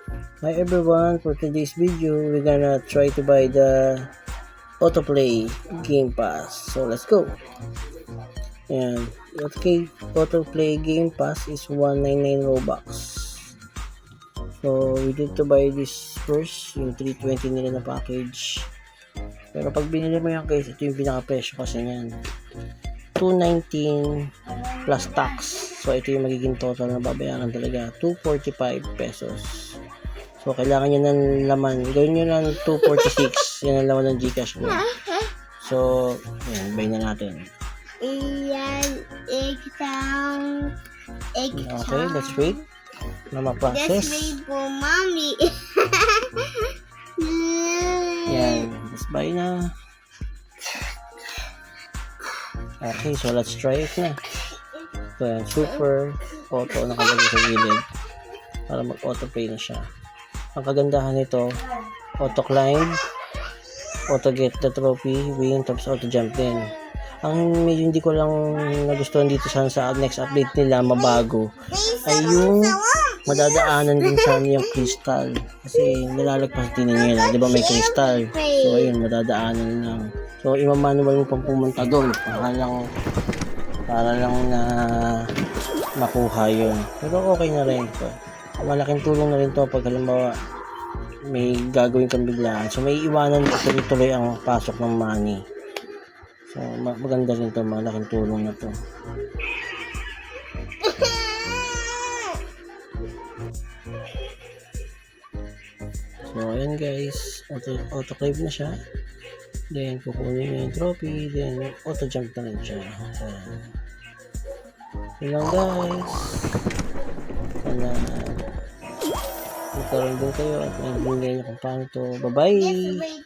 Hi everyone, for today's video, we're gonna try to buy the Autoplay Game Pass. So let's go. And okay, Autoplay Game Pass is 199 Robux. So we need to buy this first, yung 320 nila na package. Pero pag binili mo yan guys, ito yung pinaka-presyo kasi yan. 219 plus tax. So ito yung magiging total na babayaran talaga, 245 pesos. So, kailangan nyo ng laman. Gawin nyo ng 246. Yan ang laman ng Gcash mo. So, yan. Buy na natin. Okay, let's wait. Na ma-process. Let's wait for mommy. Yan. Let's buy na. Okay, so let's try it na. So, yan. Super auto nakalagay sa gilid. Para mag-auto-pay na siya. Ang kagandahan nito, auto climb, auto get the trophy, win, tapos auto jump din. Ang medyo hindi ko lang nagustuhan dito sa next update nila, mabago, ay yung madadaanan din sa yung crystal. Kasi nilalagpas din nila, di ba may crystal? So ayun, madadaanan lang. So imamanual mo pang pumunta doon para lang na makuha yun. Pero okay na rin ito. Malaking tulong na rin to pag halimbawa may gagawin kang biglaan. So may iwanan tuloy ang pasok ng money. So maganda rin to, malaking tulong na to. So ayan guys, auto claim na siya. Then kukunin niya yung trophy, then auto jump na rin siya. Yun lang guys. Sana magkaroon din kayo at nag-bigay niyo kung paano to. Bye-bye!